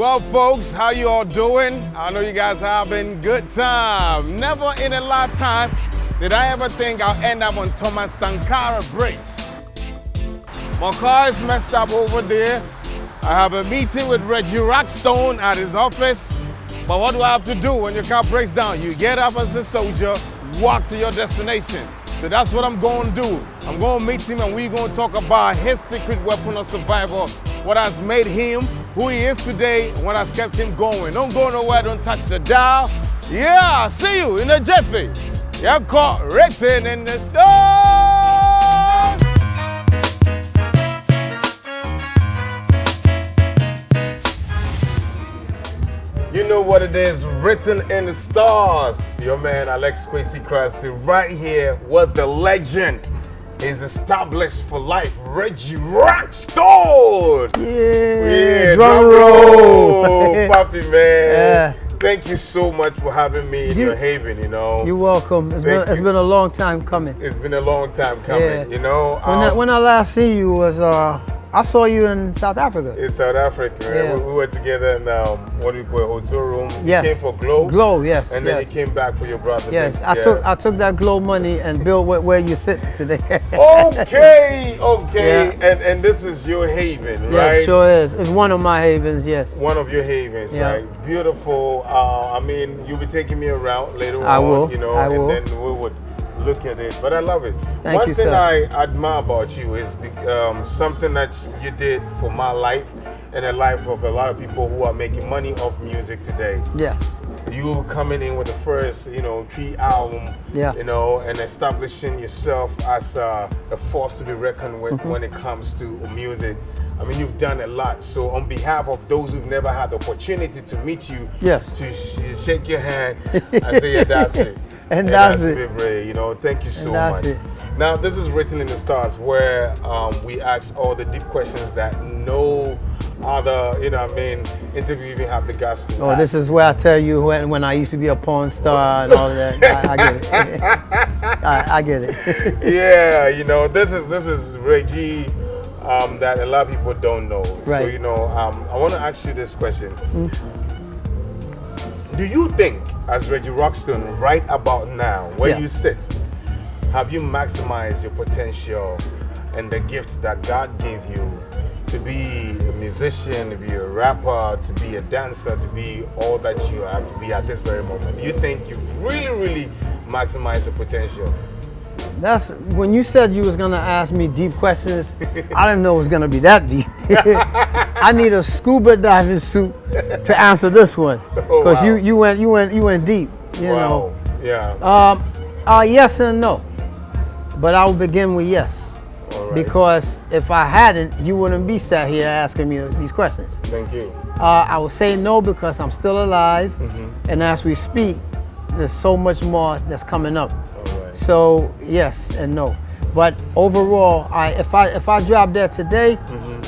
Well, folks, how you all doing? I know you guys having good time. Never in a lifetime did I ever think I'll end up on Thomas Sankara Bridge. My car is messed up over there. I have a meeting with Reggie Rockstone at his office. But what do I have to do when your car breaks down? You get up as a soldier, walk to your destination. So that's what I'm going to do. I'm going to meet him and we're going to talk about his secret weapon of survival, what has made him who he is today, and what has kept him going. Don't go nowhere, don't touch the dial. Yeah, see you in a jiffy. You're caught written in the stars. You know what it is, written in the stars. Your man Alex Kwesi Crassie right here with the legend is established for life, Reggie Rockstone. Yeah, drum roll, Papi man. Yeah. Thank you so much for having me in your haven, you know. You're welcome. It's been a long time coming. It's been a long time coming, you know. When I last see you was I saw you in South Africa. In South Africa, yeah. We were together in what do you call it, hotel room. Yes. You came for Glow. Glow, yes. And then you came back for your brother. Yes, I took that Glow money and built where you sit today. Okay. Yeah. And this is your haven, right? Yeah, it sure is. It's one of my havens, yes. One of your havens, yeah. Right? Beautiful. I mean, you'll be taking me around later I on, will. you know, I and will. then we would look at it. But I love it. Thank One you, thing sir. I admire about you is something that you did for my life and the life of a lot of people who are making money off music today. Yes. You coming in with the first, 3 album, yeah. And establishing yourself as a force to be reckoned with when it comes to music. I mean, you've done a lot. So on behalf of those who've never had the opportunity to meet you, yes. to shake your hand and say, yeah, that's it. And that's it. Brave, thank you so much. It. Now, this is Written in the Stars, where we ask all the deep questions that no other, interview even have the guts to ask. This is where I tell you when I used to be a porn star and all that. I get it. I get it. Yeah, this is Reggie that a lot of people don't know. Right. So, I want to ask you this question. Do you think, as Reggie Rockstone, right about now, where you sit, have you maximized your potential and the gifts that God gave you to be a musician, to be a rapper, to be a dancer, to be all that you have to be at this very moment? Do you think you've really, really maximized your potential? That's when you said you was gonna ask me deep questions. I didn't know it was gonna be that deep. I need a scuba diving suit to answer this one, because you went deep. You know. Yeah. Yes and no, but I will begin with yes, because if I hadn't, you wouldn't be sat here asking me these questions. Thank you. I will say no because I'm still alive, and as we speak, there's so much more that's coming up. So yes and no, but overall, if I drop dead today,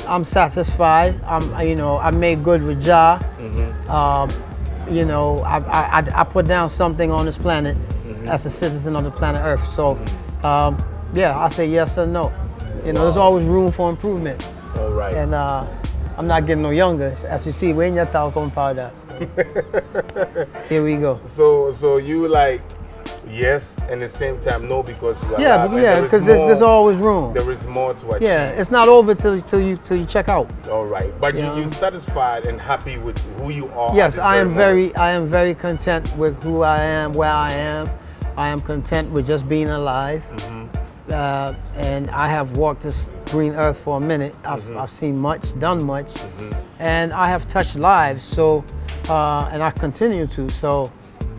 I'm satisfied. I made good with Jah. I put down something on this planet as a citizen of the planet Earth. So I say yes and no. There's always room for improvement. All right. And I'm not getting no younger. As you see, we're in your talcum powder. Here we go. So you like. Yes, and at the same time, no, because you are because there's always room. There is more to achieve. Yeah, it's not over till you check out. All right, but you're satisfied and happy with who you are. Yes, I am very content with who I am, where I am. I am content with just being alive, and I have walked this green earth for a minute. I've seen much, done much, and I have touched lives. So, and I continue to. So,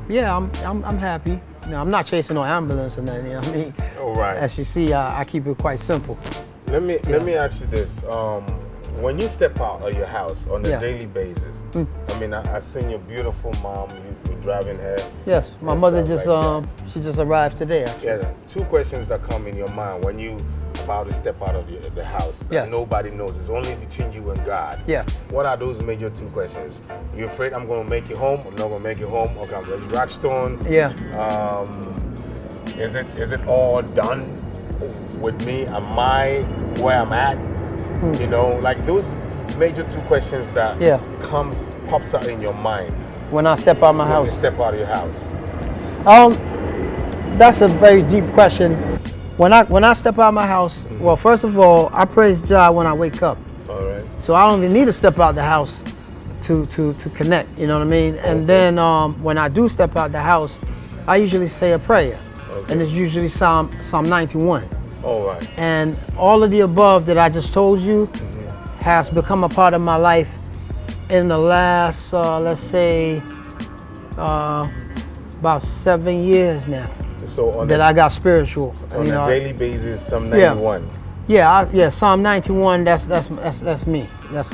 yeah, I'm happy. I'm not chasing no ambulance or nothing, you know what I mean? All right. As you see, I keep it quite simple. Let me ask you this. When you step out of your house on a daily basis, I mean, I seen your beautiful mom, you driving her. Yes, my mother just, she just arrived today, actually. Yeah, 2 questions that come in your mind when you about to step out of the house that nobody knows. It's only between you and God. Yeah. What are those major 2 questions? You afraid I'm going to make it home? I'm not going to make it home? Okay, I'm Reggie Rockstone. Yeah. Is it all done with me? Am I where I'm at? Like those major two questions that pops out in your mind when I step out my when house. you step out of your house? That's a very deep question. When I step out of my house, well, first of all, I praise God when I wake up. All right. So I don't even need to step out the house to connect, you know what I mean? And then when I do step out the house, I usually say a prayer. Okay. And it's usually Psalm 91. All right. And all of the above that I just told you has become a part of my life in the last, let's say, about 7 years now. So on I got spiritual. On you know, a daily basis, Psalm 91. Yeah, Psalm 91. That's me. That's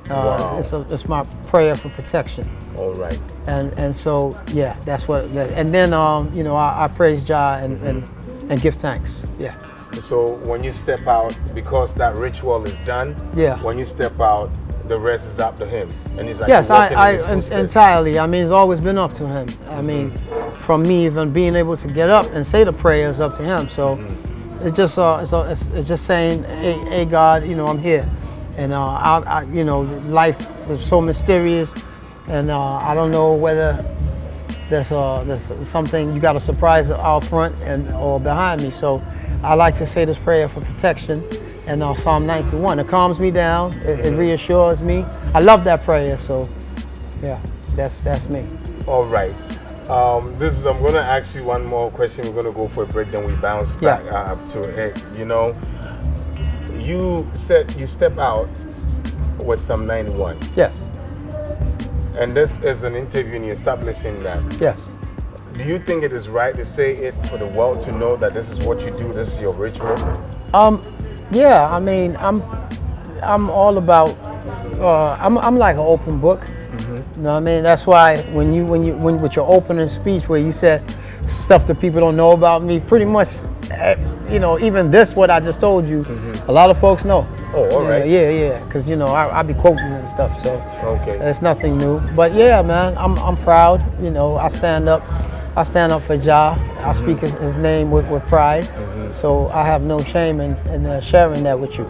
Wow. It's my prayer for protection. All right. And so that's what. And then I praise God and give thanks. Yeah. So when you step out, because that ritual is done. Yeah. When you step out, the rest is up to Him, and He's like. Yes, I footsteps. entirely. I mean, it's always been up to Him. I mean, from me even being able to get up and say the prayers up to Him. So it's just it's just saying, hey God, I'm here, and life is so mysterious, and I don't know whether there's something you got a surprise out front or behind me. So I like to say this prayer for protection. And Psalm 91, it calms me down. It reassures me. I love that prayer. So, yeah, that's me. All right. I'm going to ask you one more question. We're going to go for a break, then we bounce back to it. You said you step out with Psalm 91. Yes. And this is an interview, and you're establishing that. Yes. Do you think it is right to say it for the world to know that this is what you do? This is your ritual. Yeah, I mean, I'm all about. I'm like an open book. You know what I mean? That's why when with your opening speech where you said stuff that people don't know about me, pretty much, even this what I just told you, a lot of folks know. Oh, all right. Yeah, because I be quoting and stuff, so okay, it's nothing new. But yeah, man, I'm proud. I stand up for Jah. I speak his name with pride. So I have no shame in sharing that with you.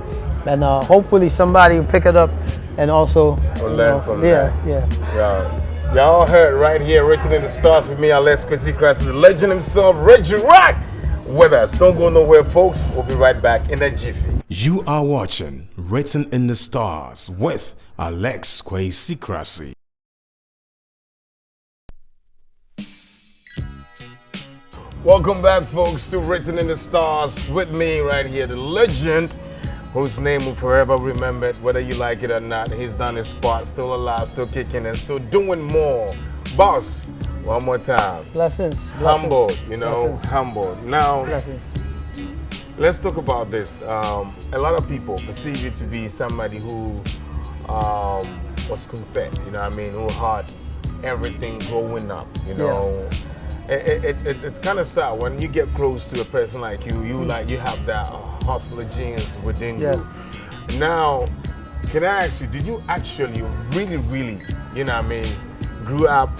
And hopefully somebody will pick it up and also learn from that. Yeah. Y'all heard right here, Written in the Stars with me, Alex Kwesi Crassie, the legend himself, Reggie Rock, with us. Don't go nowhere, folks. We'll be right back in a jiffy. You are watching Written in the Stars with Alex Kwesi Crassie. Welcome back, folks, to Written in the Stars with me right here, the legend whose name will forever be remembered, whether you like it or not. He's done his part, still alive, still kicking, and still doing more. Boss, one more time. Blessings. Humble, Blessings. humble. Now, Blessings. Let's talk about this. A lot of people perceive you to be somebody who was confessed, who had everything growing up, Yeah. It's kind of sad when you get close to a person like you have that hustler genes within you. Now, can I ask you, did you actually really, grew up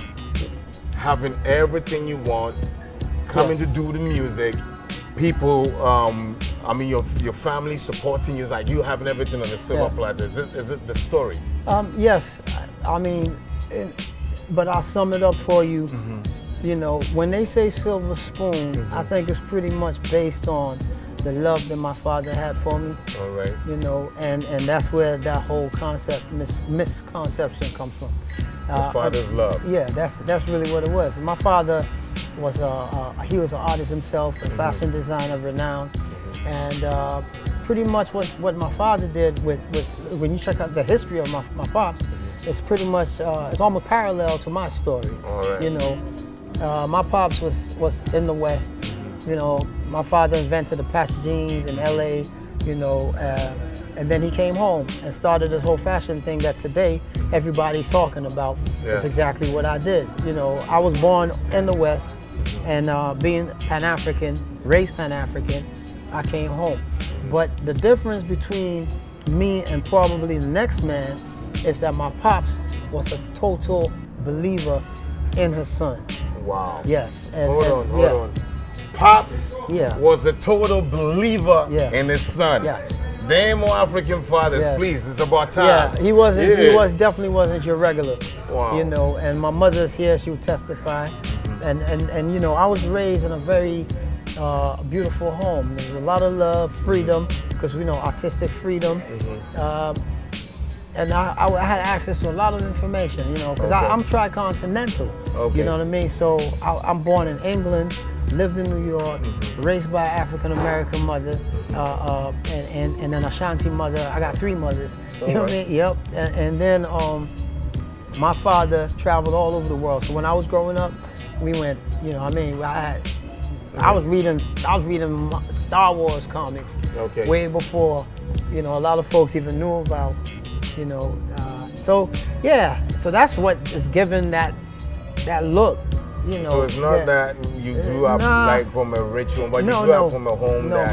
having everything you want, coming to do the music, people, your family supporting you, it's like you having everything on a silver platter. Is it the story? Yes, but I'll sum it up for you. When they say silver spoon, I think it's pretty much based on the love that my father had for me. All right. And that's where that whole concept, misconception comes from. The father's love. Yeah, that's really what it was. My father was he was an artist himself, a fashion designer renowned, and pretty much what my father did with when you check out the history of my pops, it's pretty much it's almost parallel to my story. All right. My pops was in the West. My father invented the patch jeans in LA, and then he came home and started this whole fashion thing that today everybody's talking about. Yeah. It's exactly what I did. I was born in the West, and being Pan-African, raised Pan-African, I came home. But the difference between me and probably the next man is that my pops was a total believer in his son. Wow. Yes. Hold on. Pops Yeah. was a total believer Yeah. in his son. Yes. There ain't more African fathers, Yes. please. It's about time. Yeah, he wasn't. Yeah. He definitely wasn't your regular. Wow. You know, and my mother's here. She would testify, and you know, I was raised in a very beautiful home. There's a lot of love, freedom, because we know artistic freedom. And I had access to a lot of information, you know, because I'm tri-continental. Okay. You know what I mean? So I'm born in England, lived in New York, raised by an African-American mother, and then Ashanti mother. I got 3 mothers. You know what I mean? Yep. And then my father traveled all over the world. So when I was growing up, we went, you know what I mean? I was reading Star Wars comics way before, you know, a lot of folks even knew about, you know. So that's what is giving that look, you know. So it's not that you grew up like from a rich home, but you grew up from a home that...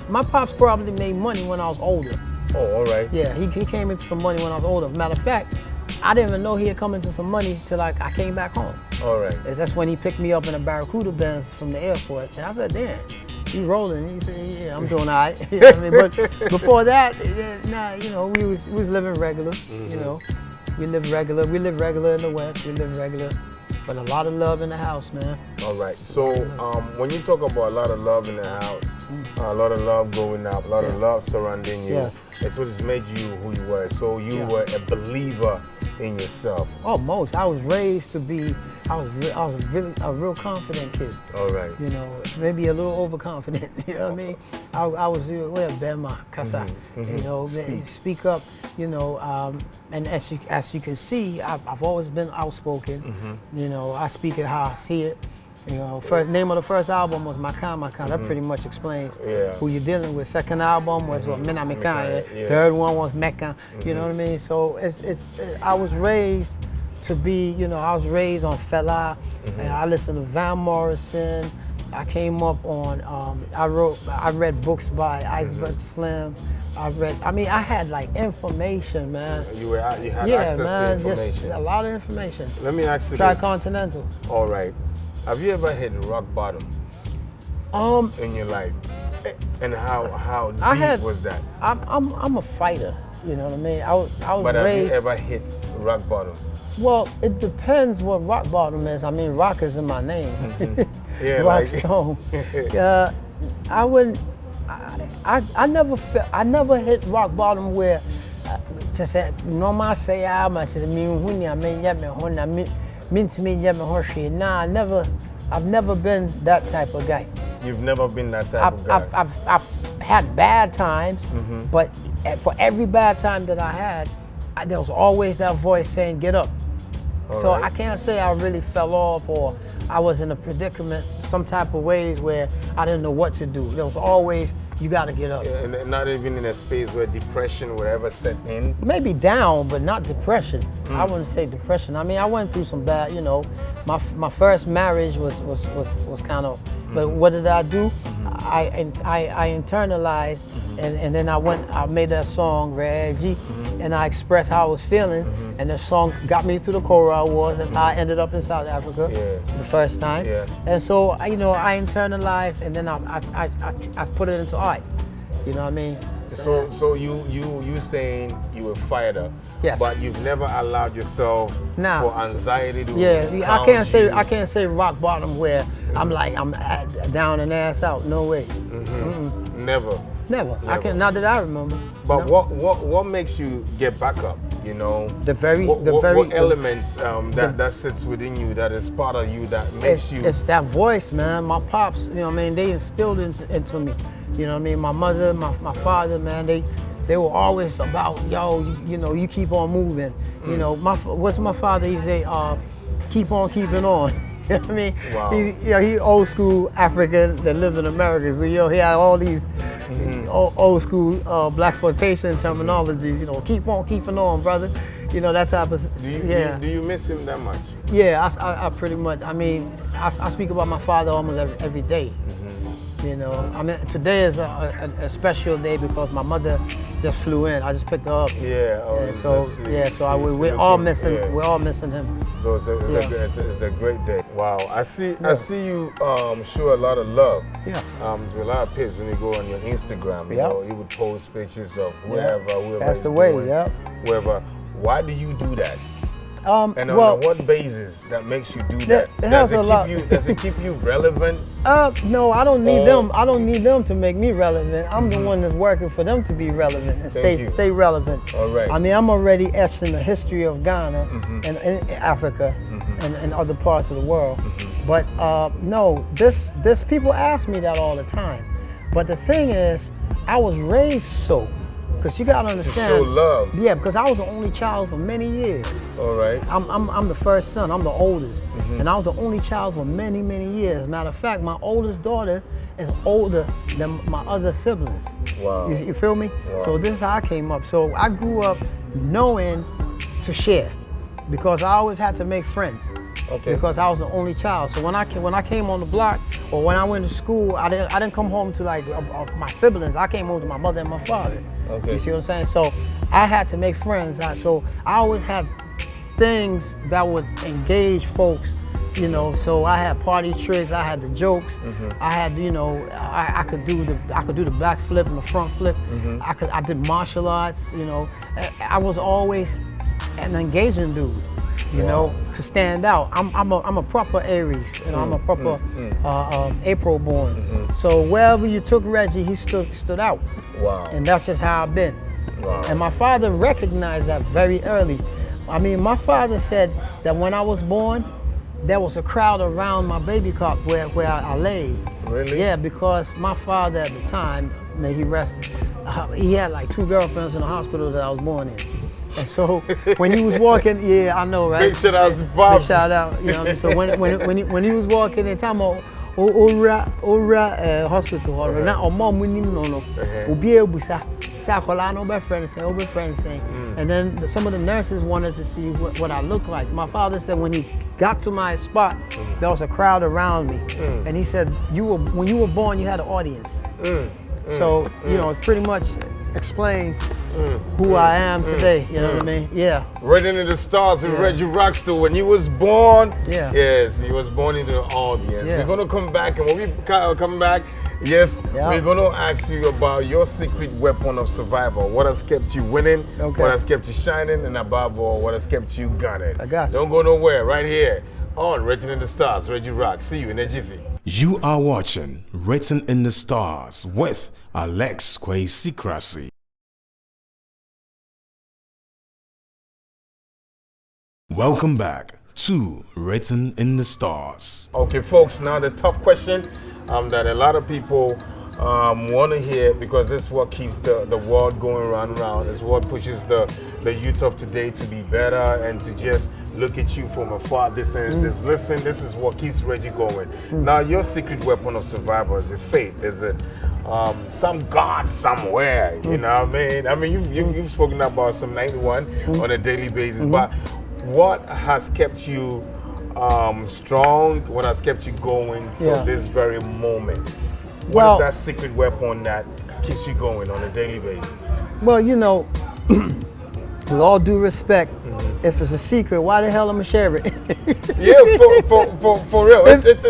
My pops probably made money when I was older. Oh, all right. Yeah, he came into some money when I was older. Matter of fact, I didn't even know he had come into some money till I came back home. All right. That's when he picked me up in a Barracuda Benz from the airport, and I said, "Damn, you rolling?" He said, "Yeah, I'm doing all right." You know what I mean? But before that, you know, we was living regular. You know, we live regular. We live regular in the West. We live regular, but a lot of love in the house, man. All right. So when you talk about a lot of love in the house, a lot of love going up, a lot of love surrounding you, it's what has made you who you were. So you were a believer in yourself. Almost. I was raised to be. I was really a real confident kid. All right. You know, maybe a little overconfident. You know what I mean? I was Bema Kasa. You know, speak up. You know, and as you can see, I've always been outspoken. You know, I speak it how I see it. You know, name of the first album was Makan Makan. That pretty much explains who you're dealing with. Second album was Mina Mekan. Third one was Mekan. You know what I mean? So I was raised to be, you know, I was raised on Fela, and I listened to Van Morrison. I came up on, I read books by Iceberg Slim. I had like information, man. You had access to information. Just a lot of information. Let me ask you Tri-continental. This. All right. Have you ever hit rock bottom in your life? And how deep was that? I'm a fighter, you know what I mean? I was but raised. Have you ever hit rock bottom? Well, it depends what rock bottom is. I mean, rock is in my name. Yeah, Rockstone. I wouldn't. I never hit rock bottom where just normal say I've never been that type of guy. You've never been that type of guy. I've had bad times, but for every bad time that I had, there was always that voice saying, "Get up." So I can't say I really fell off or I was in a predicament, some type of ways where I didn't know what to do. There was always, you got to get up. Yeah, and not even in a space where depression would ever set in? Maybe down, but not depression. I wouldn't say depression. I mean, I went through some bad, you know, my first marriage was kind of, but what did I do? I internalized, and then I made that song, Reggie, and I expressed how I was feeling, and the song got me to the Cora Awards. That's how I ended up in South Africa the first time. And so, you know, I internalized, and then I put it into art. You know what I mean? So you saying you were fired up, but you've never allowed yourself for anxiety to I can't say rock bottom where I'm down and ass out. No way. Never. I can't. Not that I remember. But what makes you get back up? You know, what element that sits within you, that is part of you, that makes you? It's that voice, man. My pops, you know what I mean, they instilled into me. You know what I mean? My mother, my father, man, they were always about, yo, you know, you keep on moving. You know, what's my father? He say, keep on keeping on. You know what I mean? Wow. He old school African that lived in America. So, you know, he had all these old school blaxploitation terminologies. You know, keep on keeping on, brother. You know, that type of, do you miss him that much? Yeah, I pretty much, I mean, I speak about my father almost every day. You know, I mean, today is a special day because my mother just flew in. I just picked her up. Yeah. Oh, And so we're all missing. Yeah. We're all missing him. So it's a great day. Wow. I see you show a lot of love. Yeah. To a lot of people when you go on your Instagram. You know, you would post pictures of whoever That's is the way. doing, Yeah. whoever. Why do you do that? And on Well, what basis that makes you do that? Does it keep you relevant? No, I don't need them. I don't need them to make me relevant. I'm the one that's working for them to be relevant and stay relevant. All right. I mean, I'm already etched in the history of Ghana and Africa and other parts of the world. But no, this people ask me that all the time. But the thing is, I was raised so. Because you gotta understand. To show love. Yeah, because I was the only child for many years. All right. I'm the first son. I'm the oldest, and I was the only child for many years. Matter of fact, my oldest daughter is older than my other siblings. Wow. You feel me? Wow. So this is how I came up. So I grew up knowing to share, because I always had to make friends. Okay. Because I was the only child. So when I came on the block, or when I went to school, I didn't come home to like my siblings. I came home to my mother and my father. Okay. You see what I'm saying? So I had to make friends. So I always had things that would engage folks, you know. So I had party tricks. I had the jokes. I had, you know, I could do the back flip and the front flip. I did martial arts. You know, I was always an engaging dude. You know, to stand out. I'm a proper Aries, and I'm a proper April born. So wherever you took Reggie, he stood out. Wow. And that's just how I've been. Wow. And my father recognized that very early. I mean, my father said that when I was born, there was a crowd around my baby cot where I laid. Really? Yeah, because my father at the time, may he rest, he had like 2 girlfriends in the hospital that I was born in. And so when he was walking, yeah, I know, right? Big shout out to Bob. Big shout out, you know what I mean? So when he was walking in time of hospital, na omo munim no obi ebusa say akola no be friend saying, and then some of the nurses wanted to see what I looked like. My father said when he got to my spot, there was a crowd around me, and he said when you were born, you had an audience. So you know, it pretty much explains who I am today, you know what I mean? Yeah. Written in the Stars with Reggie Rockstone. When he was born, yes, he was born into the audience. Yeah. We're going to come back, and when we come back, yes, we're going to ask you about your secret weapon of survival. What has kept you winning, what has kept you shining, and above all, what has kept you gunning. I got you. Don't go nowhere, right here on Written in the Stars, Reggie Rock. See you in a jiffy. You are watching Written in the Stars with Alex Kwesi Crassie. Welcome back to Written in the Stars. Okay, folks, now the tough question that a lot of people want to hear, because this is what keeps the world going round. It's what pushes the youth of today to be better and to just look at you from a far distance. Just listen, this is what keeps Reggie going. Now, your secret weapon of survival, is it faith? Is it some God somewhere? You know what I mean? I mean, you've spoken about some 91 on a daily basis, but what has kept you strong? What has kept you going till this very moment? What is that secret weapon that keeps you going on a daily basis? Well, you know, with all due respect, if it's a secret, why the hell am I share it? Yeah, for real. It's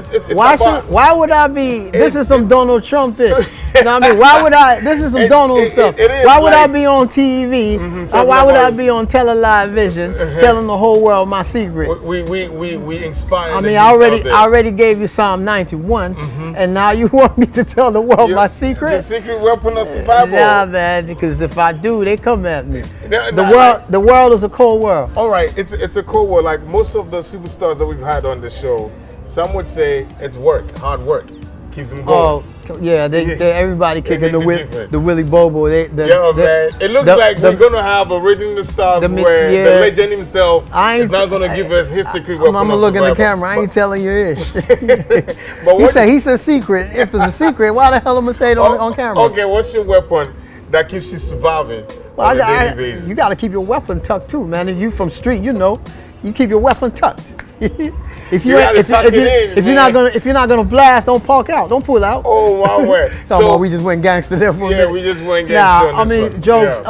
why would I be? This is some Donald Trump-ish. You know what I mean? Why would I? This is some Donald stuff. Why would I be on TV? Why would I be on television telling the whole world my secret? We inspire. I mean, I already gave you Psalm 91, and now you want me to tell the world my secret? It's a secret weapon of survival. Nah, man, because if I do, they come at me. The world is a cold world. All right, it's a cold world. Like most of the superstars that we've had on the show, some would say it's hard work, keeps them going. Oh, yeah, everybody kicking the Willy Bobo. Man, it looks like we're gonna have a Written in the Stars where the legend himself is not gonna give us his secret weapon. I'm gonna look in the camera. I ain't telling you ish. But he said secret. If it's a secret, why the hell am I say it on camera? Okay, what's your weapon that keeps you surviving on a daily basis? You got to keep your weapon tucked too, man. If you from street, you know, you keep your weapon tucked. if You gotta tuck it in, if you're not gonna blast, don't park out. Don't pull out. Oh, wow, word. So we just went gangster there for a minute. we just went gangster. Nah, I mean jokes.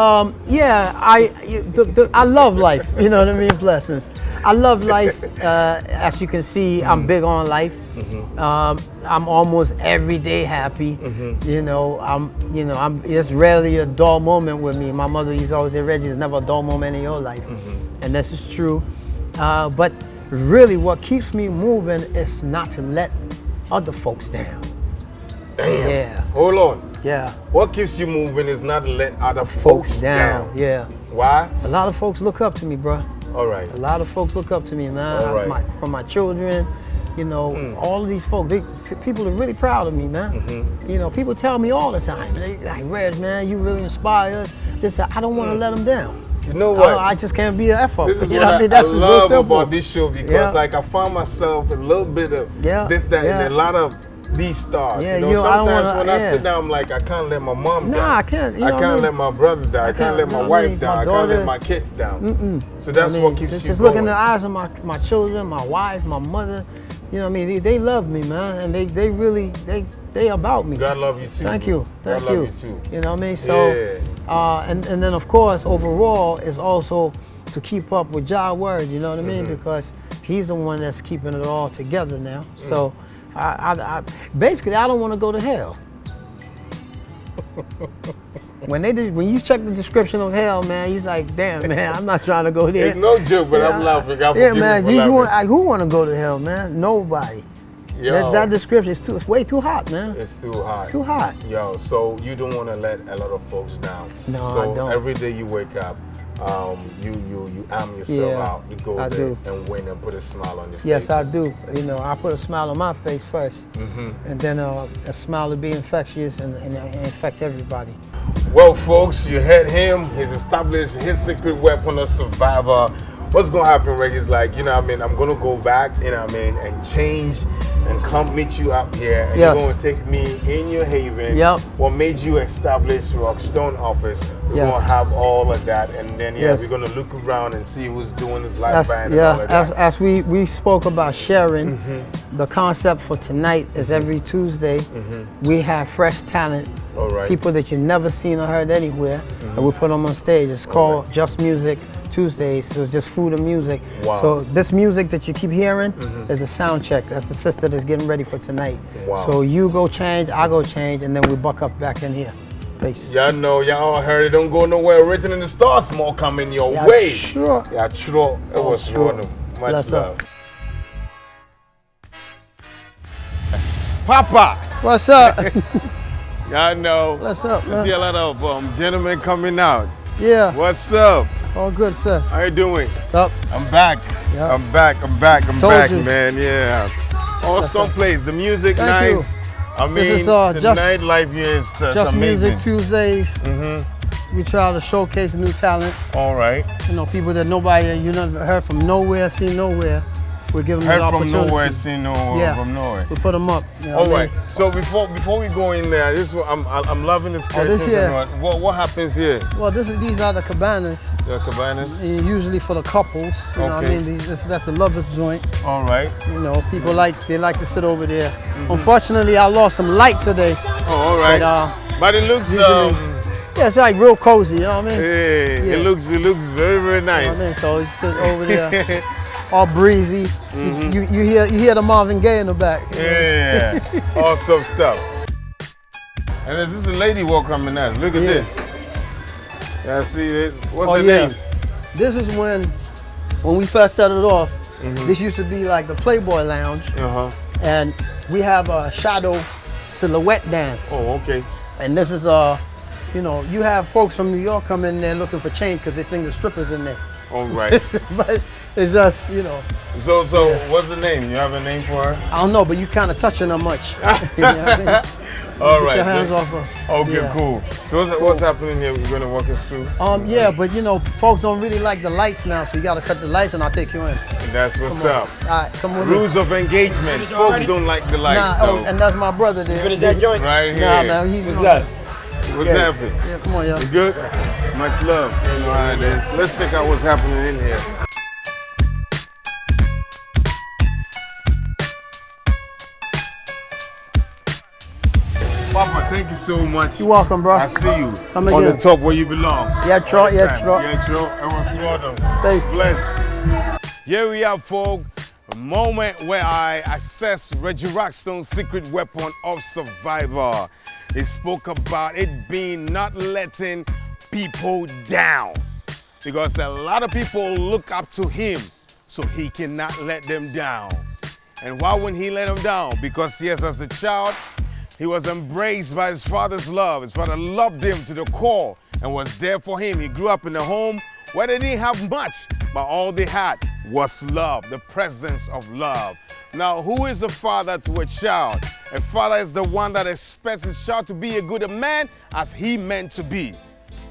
Yeah, I love life. You know what I mean? Blessings. I love life. As you can see, I'm big on life. I'm almost every day happy. You know, I'm. It's rarely a dull moment with me. My mother used to always say, "Reggie, there's never a dull moment in your life," and this is true. But really, what keeps me moving is not to let other folks down. Damn. Yeah. Hold on. Yeah. What keeps you moving is not to let other folks down. Yeah. Why? A lot of folks look up to me, bro. All right. A lot of folks look up to me, man. All right. From my children, you know, all of these folks, people are really proud of me, man. You know, people tell me all the time, they like, Reg, man, you really inspire us. Just I don't want to let them down. You know what? I just can't be an F-up. This is you what know what I mean? I That's love real simple. about this show because, like, I find myself a little bit of this, that, and a lot of these stars. Yeah, you know, you know, sometimes when I sit down, I'm like, I can't let my mom down. Nah, I can't. You know I can't let my brother down. I can't let my wife down. I can't let my kids down. So that's what keeps you just going. look in the eyes of my children, my wife, my mother. You know what I mean? They love me, man, and they really about me. God love you too. Thank you. God love you too. You know what I mean? So, and then of course, overall is also to keep up with Jah Word. You know what I mean? Because he's the one that's keeping it all together now. So, I basically I don't want to go to hell. When you check the description of hell, man, he's like, damn, man, I'm not trying to go there. It's no joke, but I'm laughing. Yeah, man, who want to go to hell, man? Nobody. That description it's way too hot, man. It's too hot. Too hot. Yo, so you don't want to let a lot of folks down. No, so I don't. Every day you wake up, you arm yourself out to go there and win and put a smile on your face. Yes, I do. You know, I put a smile on my face first, and then a smile to be infectious and infect everybody. Well, folks, you heard him. He's established his secret weapon of survivor. What's gonna happen, Reggie, is like, you know what I mean, I'm gonna go back, you know what I mean, and change and come meet you up here, and you're gonna take me in your haven. What made you establish Rockstone office? We're gonna have all of that, and then we're gonna look around and see who's doing this live band and all of that. As we spoke about sharing, the concept for tonight is every Tuesday we have fresh talent, people that you've never seen or heard anywhere, and we put them on stage. It's called Just Music Tuesdays, so it's just food and music. Wow. So this music that you keep hearing is a sound check. That's the sister that's getting ready for tonight. Wow. So you go change, I go change, and then we buck up back in here. Peace. Y'all know, y'all all heard it. Don't go nowhere. Written in the stars, more coming your way. Sure. Yeah, true. It was wonderful. Much love. Papa. What's up? Y'all know. What's up, man? I see a lot of gentlemen coming out. Yeah. What's up? All good, sir. How you doing? What's up? I'm back. Yep. I'm back, man. Yeah. Awesome place. The music Thank nice. You. I mean, this is, the nightlife here is Just amazing. Music Tuesdays. We try to showcase new talent. All right. You know, people that you never heard from nowhere, seen nowhere. We give them an opportunity. Heard from nowhere, seen nowhere, from nowhere. We put them up. You know all right. So before we go in there, I'm loving this curtains. What happens here? Well, these are the cabanas. The cabanas. And usually for the couples. You know what I mean? That's the lovers joint. All right. You know, people like to sit over there. Unfortunately, I lost some light today. Oh, all right. But it looks yeah, it's like real cozy. You know what I mean? Hey, it looks very, very nice. You know what I mean? So you sit over there. All breezy. You hear the Marvin Gaye in the back. Yeah. Awesome stuff. And this is a lady welcoming us. Look at this. Yeah, see it. What's the name? This is when we first set it off. This used to be like the Playboy Lounge. And we have a shadow silhouette dance. Oh, okay. And this is you know, you have folks from New York come in there looking for change because they think the strippers in there. All right. But it's just, you know. So what's the name? You have a name for her? I don't know, but you kind of touching her much. You know what I mean? All right. Get your hands off her. Okay, cool. So what's happening here? You're going to walk us through? Yeah, but you know, folks don't really like the lights now, so you got to cut the lights and I'll take you in. That's what's up. All right, come with Rules of engagement. Folks don't like the lights. And that's my brother there. Finish that joint? Right here. Nah, man. What's that? What's happening? Yeah, come on, yo. You good? Much love. You know how it is. Let's check out what's happening in here. thank you so much. You're welcome, bro. I see you Come on again. the top where you belong. Yeah, Tro. Yeah, Tro. Yeah, Tro. Everyone's welcome. Thanks. Bless. Here we are, folks. A moment where I access Reggie Rockstone's secret weapon of survival. He spoke about it being not letting people down. Because a lot of people look up to him, so he cannot let them down. And why wouldn't he let them down? Because yes, as a child, he was embraced by his father's love. His father loved him to the core and was there for him. He grew up in a home where they didn't have much, but all they had was love, the presence of love. Now, who is a father to a child? A father is the one that expects his child to be a good man as he meant to be.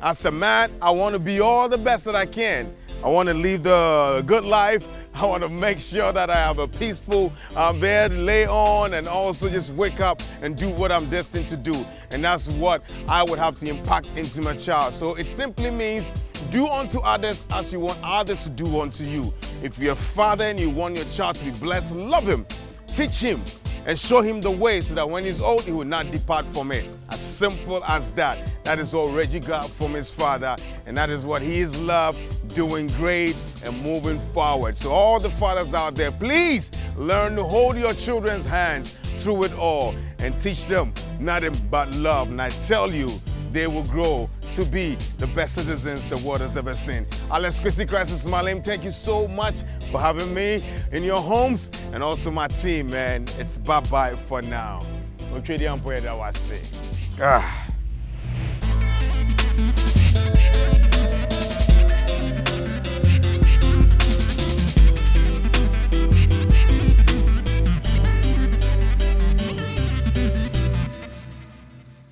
As a man, I want to be all the best that I can. I want to live the good life. I want to make sure that I have a peaceful bed, lay on, and also just wake up and do what I'm destined to do. And that's what I would have to impact into my child. So it simply means do unto others as you want others to do unto you. If you're a father and you want your child to be blessed, love him, teach him, and show him the way so that when he's old, he will not depart from it. As simple as that. That is all Reggie got from his father, and that is what he is loved, doing great and moving forward. So all the fathers out there, please learn to hold your children's hands through it all and teach them nothing but love. And I tell you, they will grow to be the best citizens the world has ever seen. Alex Kwesi Crassie is my name. Thank you so much for having me in your homes and also my team, man. It's bye-bye for now.